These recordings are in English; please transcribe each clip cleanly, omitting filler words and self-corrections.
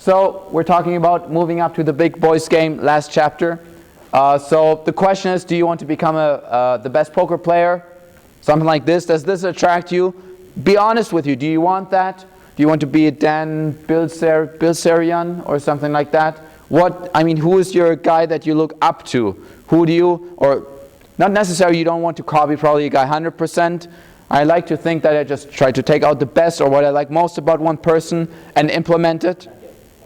So we're talking about moving up to the big boys game, last chapter. So the question is, do you want to become the best poker player? Something like this. Does this attract you? Be honest with you. Do you want that? Do you want to be a Dan Bilzerian or something like that? Who is your guy that you look up to? Who do you, or not necessarily you don't want to copy probably a guy 100%. I like to think that I just try to take out the best or what I like most about one person and implement it.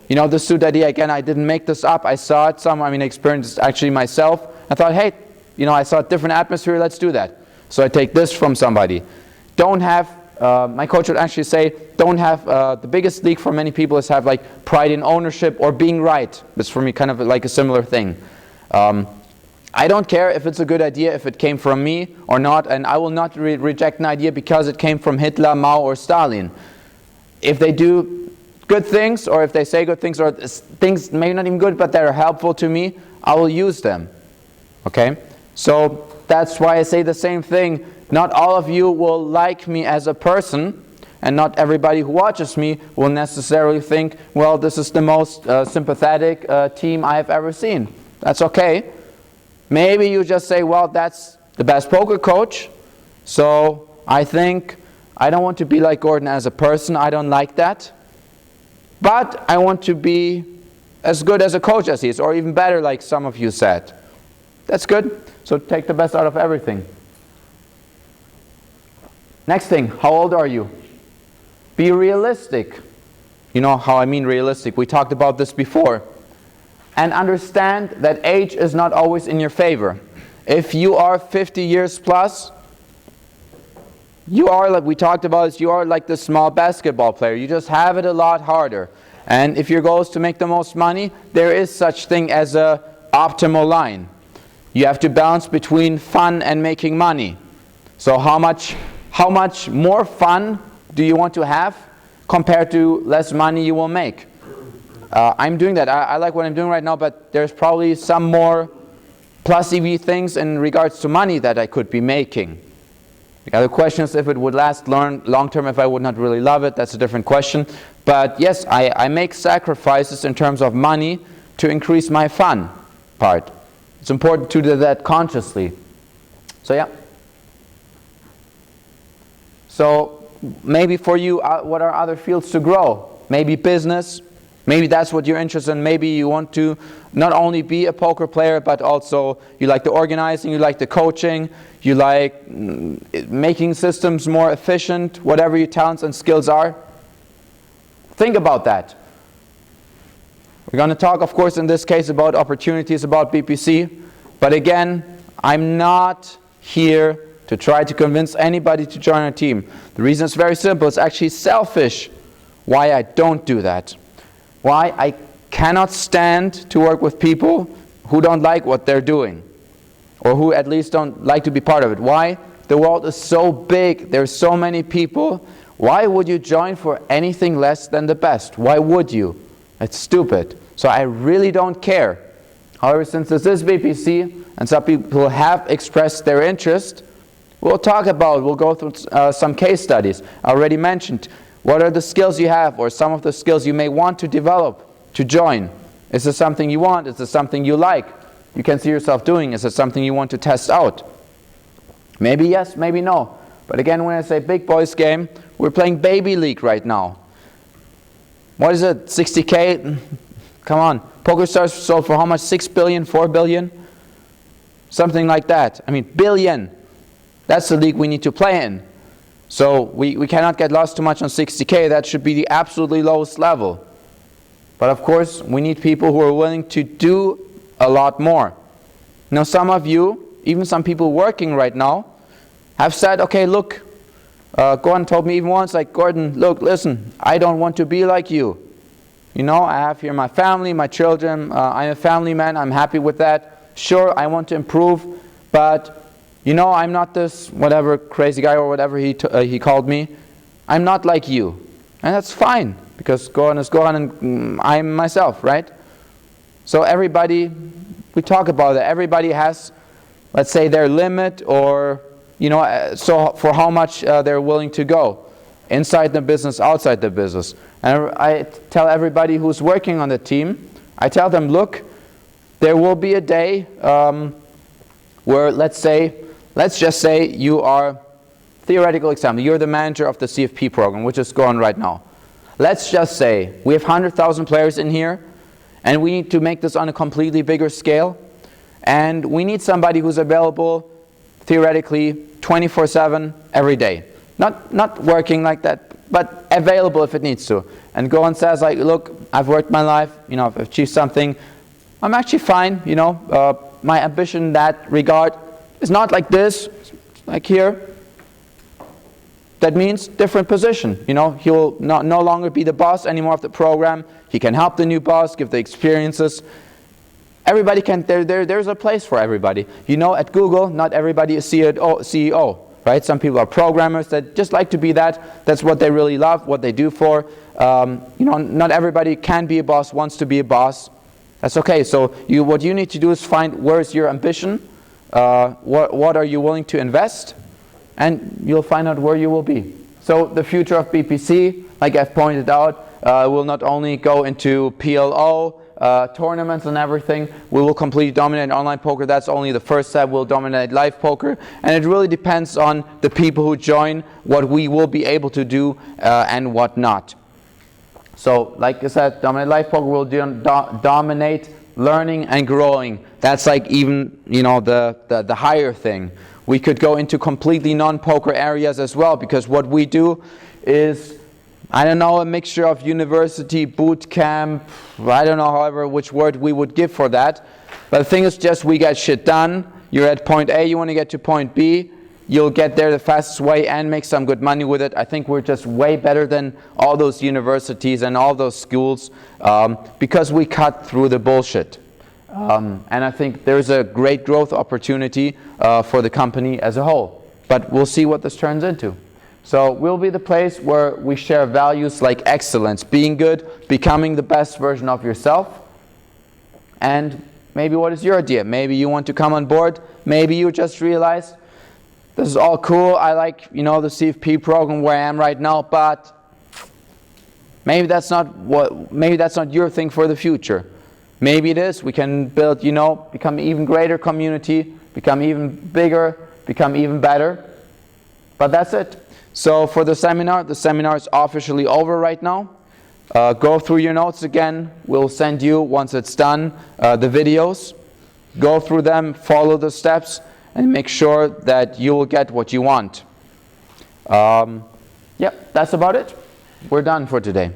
You know, the suit idea, again, I didn't make this up. I saw it somewhere. I experienced it actually myself. I thought, hey, I saw a different atmosphere, let's do that. So I take this from somebody. Don't have, my coach would actually say, don't have, the biggest leak for many people is have like pride in ownership or being right. It's for me kind of like a similar thing. I don't care if it's a good idea, if it came from me or not, and I will not reject an idea because it came from Hitler, Mao, or Stalin. If they do good things, or if they say good things, or things maybe not even good, but that are helpful to me, I will use them. Okay? So that's why I say the same thing. Not all of you will like me as a person, and not everybody who watches me will necessarily think, well, this is the most sympathetic team I have ever seen. That's okay. Maybe you just say, well, that's the best poker coach, so I think I don't want to be like Gordon as a person. I don't like that. But I want to be as good as a coach as he is, or even better, like some of you said. That's good. So take the best out of everything. Next thing, how old are you? Be realistic. You know how I mean realistic. We talked about this before. And understand that age is not always in your favor. If you are 50 years plus, you are, like we talked about, you are like the small basketball player. You just have it a lot harder. And if your goal is to make the most money, there is such thing as a optimal line. You have to balance between fun and making money. So how much more fun do you want to have compared to less money you will make? I'm doing that. I like what I'm doing right now, but there's probably some more plus EV things in regards to money that I could be making. The other question is if it would last long term, if I would not really love it. That's a different question. But yes, I make sacrifices in terms of money to increase my fun part. It's important to do that consciously. So yeah. So maybe for you, what are other fields to grow? Maybe business. Maybe that's what you're interested in. Maybe you want to not only be a poker player, but also you like the organizing, you like the coaching, you like making systems more efficient, whatever your talents and skills are. Think about that. We're going to talk, of course, in this case about opportunities, about BPC. But again, I'm not here to try to convince anybody to join our team. The reason is very simple. It's actually selfish why I don't do that. Why I cannot stand to work with people who don't like what they're doing, or who at least don't like to be part of it. Why? The world is so big, there's so many people. Why would you join for anything less than the best? Why would you? It's stupid. So I really don't care. However, since this is BPC, and some people have expressed their interest, we'll go through some case studies. I already mentioned what are the skills you have, or some of the skills you may want to develop to join. Is this something you want? Is this something you like? You can see yourself doing. Is it something you want to test out? Maybe yes, maybe no. But again, when I say big boys game, we're playing baby league right now. What is it? 60K? Come on. PokerStars sold for how much? 6 billion? 4 billion? Something like that. Billion. That's the league we need to play in. So we cannot get lost too much on 60K. That should be the absolutely lowest level. But of course, we need people who are willing to do a lot more. Now, some of you, even some people working right now, have said, okay, look, Gordon told me even once, like, Gordon, look, listen, I don't want to be like you. You know, I have here my family, my children, I'm a family man, I'm happy with that. Sure, I want to improve, but you know, I'm not this whatever crazy guy or whatever he called me. I'm not like you. And that's fine, because Gordon is Gordon and I'm myself, right? So everybody, we talk about it, everybody has, let's say, their limit, or, you know, so for how much they're willing to go. inside the business, outside the business. And I tell everybody who's working on the team, I tell them, look, there will be a day where, let's just say you are, theoretical example, you're the manager of the CFP program, which is going right now. Let's just say we have 100,000 players in here, and we need to make this on a completely bigger scale, and we need somebody who's available, theoretically, 24/7 every day. Not working like that, but available if it needs to. And go and says, like, look, I've worked my life, I've achieved something, I'm actually fine, my ambition in that regard is not like this, like here. That means different position. He will no longer be the boss anymore of the program. He can help the new boss, give the experiences. Everybody can, there's a place for everybody. At Google, not everybody is CEO, right? Some people are programmers that just like to be that. That's what they really love, what they do for. Not everybody can be a boss, wants to be a boss. That's okay. So what you need to do is find where's your ambition, what are you willing to invest, and you'll find out where you will be. So the future of BPC, like I've pointed out, will not only go into PLO, tournaments and everything. We will completely dominate online poker. That's only the first step. We'll dominate live poker. And it really depends on the people who join, what we will be able to do and what not. So like I said, dominate live poker will dominate learning and growing. That's like even, the higher thing. We could go into completely non-poker areas as well, because what we do is, a mixture of university, boot camp, I don't know, however, which word we would give for that. But the thing is just we get shit done. You're at point A, you want to get to point B. You'll get there the fastest way and make some good money with it. I think we're just way better than all those universities and all those schools because we cut through the bullshit. And I think there's a great growth opportunity for the company as a whole. But we'll see what this turns into. So we'll be the place where we share values like excellence, being good, becoming the best version of yourself. And maybe what is your idea? Maybe you want to come on board. Maybe you just realized this is all cool. I like, the CFP program where I am right now, but maybe that's not your thing for the future. Maybe it is. We can build, become an even greater community, become even bigger, become even better. But that's it. So for the seminar is officially over right now. Go through your notes again. We'll send you, once it's done, the videos. Go through them, follow the steps, and make sure that you will get what you want. Yep, that's about it. We're done for today.